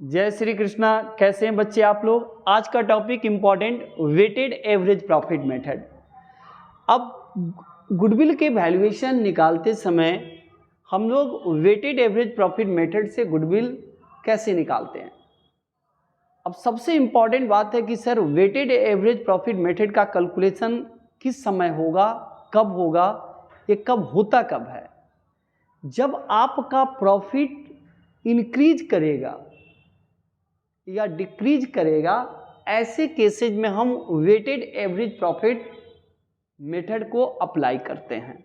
जय श्री कृष्णा। कैसे हैं बच्चे आप लोग। आज का topic important, weighted average profit method. अब गुडविल के वैल्यूएशन निकालते समय हम लोग वेटेड एवरेज प्रॉफिट मेथड से गुडविल कैसे निकालते हैं। अब सबसे इम्पॉर्टेंट बात है कि sir weighted average profit method का कैलकुलेशन किस समय होगा, कब होगा, ये कब होता कब है। जब आपका प्रॉफिट इंक्रीज करेगा या डिक्रीज करेगा, ऐसे केसेज में हम वेटेड एवरेज प्रॉफिट मेथड को अप्लाई करते हैं।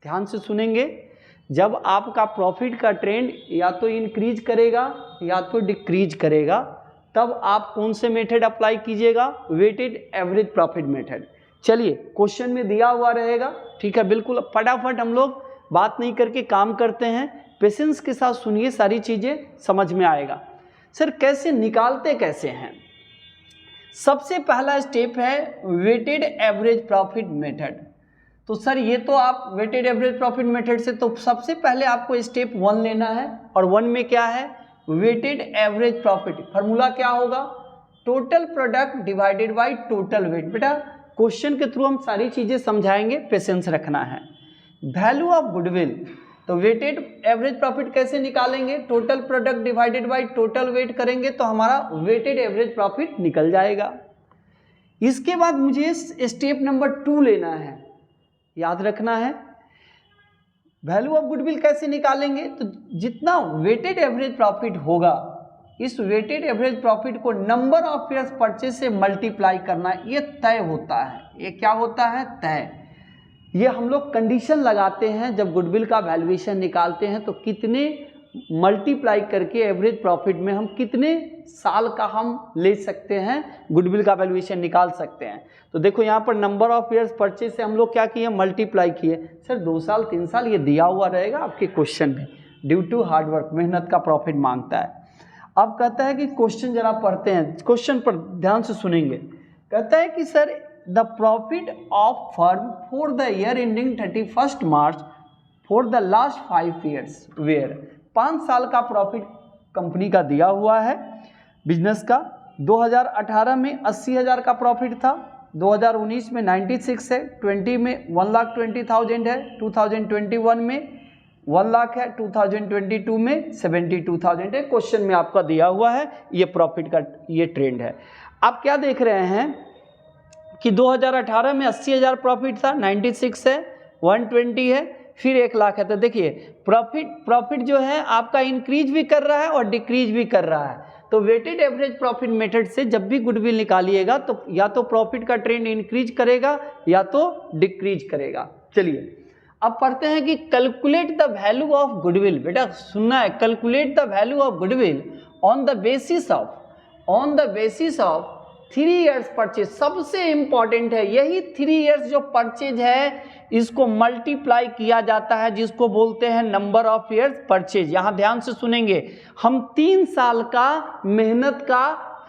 ध्यान से सुनेंगे। जब आपका प्रॉफिट का ट्रेंड या तो इंक्रीज करेगा या तो डिक्रीज करेगा, तब आप कौन से मेथड अप्लाई कीजिएगा, वेटेड एवरेज प्रॉफिट मेथड। चलिए क्वेश्चन में दिया हुआ रहेगा, ठीक है। बिल्कुल फटाफट हम लोग बात नहीं करके काम करते हैं। पेशेंस के साथ सुनिए, सारी चीजें समझ में आएगा। सर कैसे निकालते कैसे हैं। सबसे पहला स्टेप है वेटेड एवरेज प्रॉफिट मेथड। तो सर ये तो आप वेटेड एवरेज प्रॉफिट मेथड से तो सबसे पहले आपको स्टेप 1 लेना है, और 1 में क्या है, वेटेड एवरेज प्रॉफिट। फार्मूला क्या होगा, total product divided by total weight. बेटा क्वेश्चन के थ्रू हम सारी चीजें समझाएंगे, पेशेंस रखना है। वैल्यू ऑफ गुडविल, तो वेटेड एवरेज प्रॉफिट कैसे निकालेंगे, total product divided by total weight करेंगे तो हमारा वेटेड एवरेज प्रॉफिट निकल जाएगा। इसके बाद मुझे स्टेप नंबर 2 लेना है, याद रखना है। वैल्यू ऑफ गुडविल कैसे निकालेंगे, तो जितना वेटेड एवरेज प्रॉफिट होगा, इस वेटेड एवरेज प्रॉफिट को नंबर ऑफ ईयर्स परचेज से मल्टीप्लाई करना, ये तय होता है। ये क्या होता है, तय। ये हम लोग कंडीशन लगाते हैं जब गुडविल का वैल्यूएशन निकालते हैं, तो कितने मल्टीप्लाई करके एवरेज प्रॉफिट में हम कितने साल का हम ले सकते हैं, गुडविल का वैल्यूएशन निकाल सकते हैं। तो देखो यहाँ पर नंबर ऑफ ईयर्स परचेज से हम लोग क्या किए, मल्टीप्लाई किए। सर 2 साल 3 साल ये दिया हुआ रहेगा आपके क्वेश्चन में, ड्यू टू हार्डवर्क, मेहनत का प्रॉफिट मांगता है। अब कहता है कि क्वेश्चन जरा पढ़ते हैं, क्वेश्चन पर ध्यान से सुनेंगे। कहता है कि sir the profit of firm for the year ending 31st March for the last 5 years where 5 साल का प्रॉफिट कंपनी का दिया हुआ है बिजनेस का। 2018 में 80,000 का प्रॉफिट था, 2019 में 96 है, 20 में 1,20,000 है, 2021 में 1 लाख है, 2022 में 72,000 है। क्वेश्चन में आपका दिया हुआ है ये प्रॉफिट का ये ट्रेंड है। आप क्या देख रहे हैं कि 2018 में 80,000 प्रॉफिट था, 96 है, 120 है, फिर 1 लाख है। तो देखिए प्रॉफिट जो है आपका इंक्रीज भी कर रहा है और डिक्रीज भी कर रहा है। तो वेटेड एवरेज प्रॉफिट मेथड से जब भी गुडविल निकालिएगा तो या तो प्रॉफिट का ट्रेंड इंक्रीज करेगा या तो डिक्रीज करेगा। चलिए अब पढ़ते हैं कि calculate the value of goodwill. बेटा सुनना है, calculate the value of goodwill on the basis of 3 years purchase. सबसे इंपॉर्टेंट है यही 3 ईयर्स जो परचेज है, इसको मल्टीप्लाई किया जाता है, जिसको बोलते हैं नंबर ऑफ ईयर्स परचेज। यहां ध्यान से सुनेंगे, हम 3 साल का मेहनत का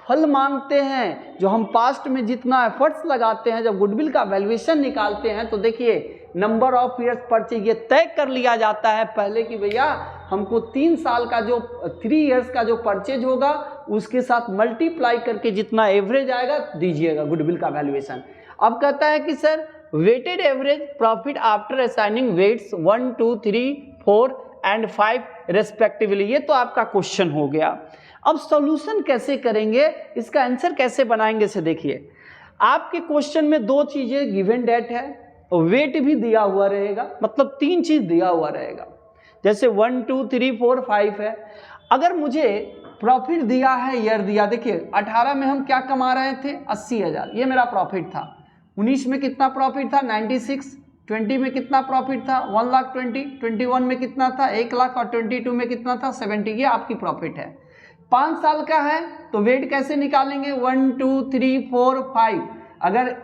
फल मांगते हैं। जो हम पास्ट में जितना एफर्ट्स लगाते हैं, जब गुडविल का वैल्यूएशन निकालते हैं तो देखिए नंबर ऑफ ईयर्स परचेज ये तय कर लिया जाता है पहले कि भैया हमको 3 साल का जो 3 ईयर्स का जो परचेज होगा उसके साथ मल्टीप्लाई करके जितना एवरेज आएगा दीजिएगा गुडविल का वैल्यूएशन। अब कहता है कि sir weighted average profit after assigning weights 1, 2, 3, 4 and 5 respectively. ये तो आपका क्वेश्चन हो गया। अब सॉल्यूशन कैसे करेंगे, इसका आंसर कैसे बनाएंगे से देखिए। आपके क्वेश्चन में 2 चीजें गिवन डेट है, वेट भी दिया हुआ रहेगा, मतलब 3 चीज दिया हुआ रहेगा। जैसे 1, 2, 3, 4, 5 है। अगर मुझे प्रॉफिट दिया है, ईयर दिया, देखिए 18 में हम क्या कमा रहे थे, 80,000, ये मेरा प्रॉफिट था। 19 में कितना प्रॉफिट था, 96। 20 में कितना प्रॉफिट था, 1,20,000। 21 में कितना था, 1 लाख, और 22 में कितना था, 70। ये आपकी प्रॉफिट है। 5 साल का है तो वेट कैसे निकालेंगे, 1, 2, 3, 4, 5। अगर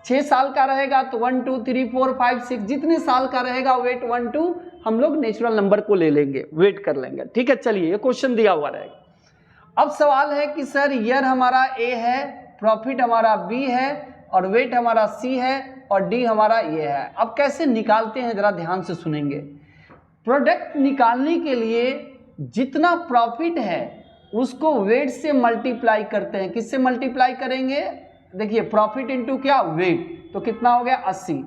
6 साल का रहेगा तो 1, 2, 3, 4, 5, 6, जितने साल का रहेगा वेट 1, 2 हम लोग नेचुरल नंबर को ले लेंगे, वेट कर लेंगे। ठीक है, चलिए ये क्वेश्चन दिया हुआ रहेगा। अब सवाल है कि सर ईयर हमारा ए है, प्रॉफिट हमारा बी है, और वेट हमारा सी है, और डी हमारा ये है। अब कैसे निकालते हैं जरा ध्यान से सुनेंगे। प्रोडक्ट निकालने के लिए जितना प्रॉफिट है उसको वेट से मल्टीप्लाई करते हैं। किससे मल्टीप्लाई करेंगे? देखिए प्रॉफिट इंटू क्या? वेट। तो कितना हो गया? 80।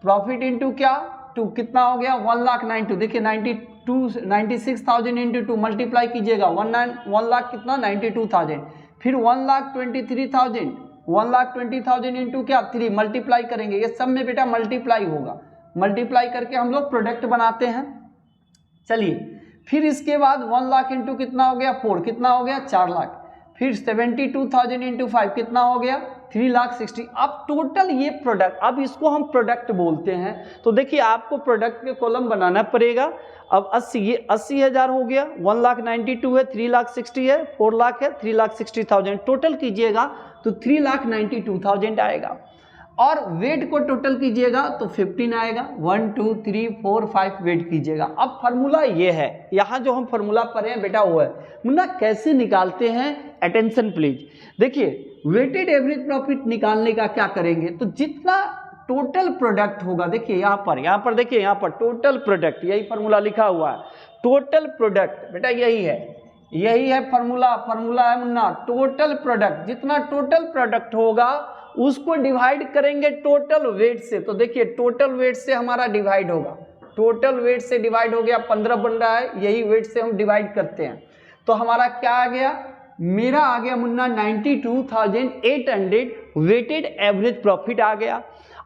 प्रॉफिट इंटू क्या? 2, कितना हो गया? 1,92,000। देखिए 96,000 इंटू 2 मल्टीप्लाई कीजिएगा, 1 लाख कितना? 92,000। फिर 1,23,000, 1,20,000 इंटू क्या? 3 मल्टीप्लाई करेंगे। ये सब में बेटा मल्टीप्लाई होगा, मल्टीप्लाई करके हम लोग प्रोडक्ट बनाते हैं। चलिए फिर इसके बाद 1 लाख इंटू कितना हो गया? 4, कितना हो गया? 4 लाख। फिर 72,000 इंटू 5 कितना हो गया? 3,60,000। अब टोटल ये प्रोडक्ट, अब इसको हम प्रोडक्ट बोलते हैं। तो देखिए आपको प्रोडक्ट के कॉलम बनाना पड़ेगा। अब 80, ये 80,000 हो गया, 1,92,000 है, 3,60,000 है, 4 लाख है, 3,60,000 टोटल कीजिएगा तो 3,92,000 आएगा। और वेट को टोटल कीजिएगा तो 15 आएगा। 1 2 3 4 5 वेट कीजिएगा। अब फार्मूला ये है, यहाँ जो हम फार्मूला पढ़े हैं बेटा वो है। मुन्ना कैसे निकालते हैं? Attention please. देखिए वेटेड एवरेज प्रॉफिट निकालने का क्या करेंगे, तो जितना टोटल प्रोडक्ट होगा, देखिए यहाँ पर देखिए, यहाँ पर टोटल प्रोडक्ट, यही फार्मूला लिखा हुआ है। टोटल प्रोडक्ट बेटा यही है फार्मूला है मुन्ना। टोटल प्रोडक्ट, जितना टोटल प्रोडक्ट होगा उसको डिवाइड करेंगे टोटल वेट से। तो देखिए टोटल वेट से हमारा डिवाइड होगा, टोटल वेट से डिवाइड हो गया, 15 बन रहा है, यही वेट से हम डिवाइड करते हैं। तो हमारा क्या आ गया? मेरा आ गया मुन्ना 92,800 वेटेड एवरेज प्रॉफिट आ गया।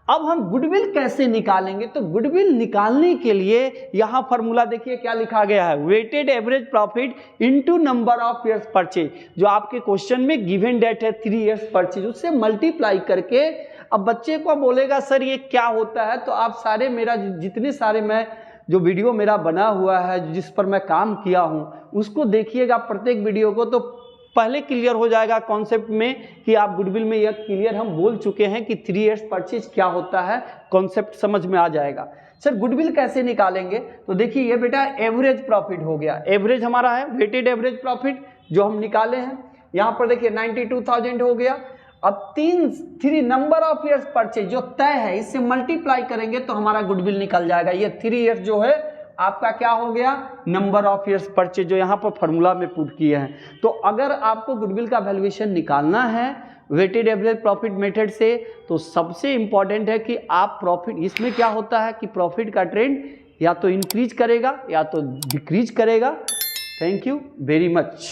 अब हम गुडविल कैसे निकालेंगे? तो गुडविल निकालने के लिए यहाँ फॉर्मूला देखिए क्या लिखा गया है, weighted average profit into number of years purchase. जो आपके क्वेश्चन में गिवन डेट है 3 इयर्स परचेज, उससे मल्टीप्लाई करके। अब बच्चे को बोलेगा सर ये क्या होता है, तो आप सारे मेरा जितने सारे मैं जो वीडियो मेरा बना हुआ है, जिस पर मैं काम किया हूँ, उसको देखिएगा प्रत्येक वीडियो को, तो पहले क्लियर हो जाएगा कॉन्सेप्ट में कि आप गुडविल में यह क्लियर हम बोल चुके हैं कि 3 इयर्स परचेज क्या होता है, कॉन्सेप्ट समझ में आ जाएगा। सर गुडविल कैसे निकालेंगे? तो देखिए ये बेटा एवरेज प्रॉफिट हो गया, एवरेज हमारा है वेटेड एवरेज प्रॉफिट जो हम निकाले हैं। यहाँ पर देखिए 92,000 हो गया। अब 3 नंबर ऑफ इयर्स परचेज जो तय है, इससे मल्टीप्लाई करेंगे तो हमारा गुडविल निकल जाएगा। ये 3 इयर्स जो है आपका क्या हो गया? नंबर ऑफ इयर्स परचेज, जो यहाँ पर फॉर्मूला में पुट किए हैं। तो अगर आपको गुडविल का वैल्यूएशन निकालना है वेटेड एवरेज प्रॉफिट मेथड से, तो सबसे इंपॉर्टेंट है कि आप प्रॉफिट, इसमें क्या होता है कि प्रॉफिट का ट्रेंड या तो इंक्रीज करेगा या तो डिक्रीज करेगा। Thank you very much.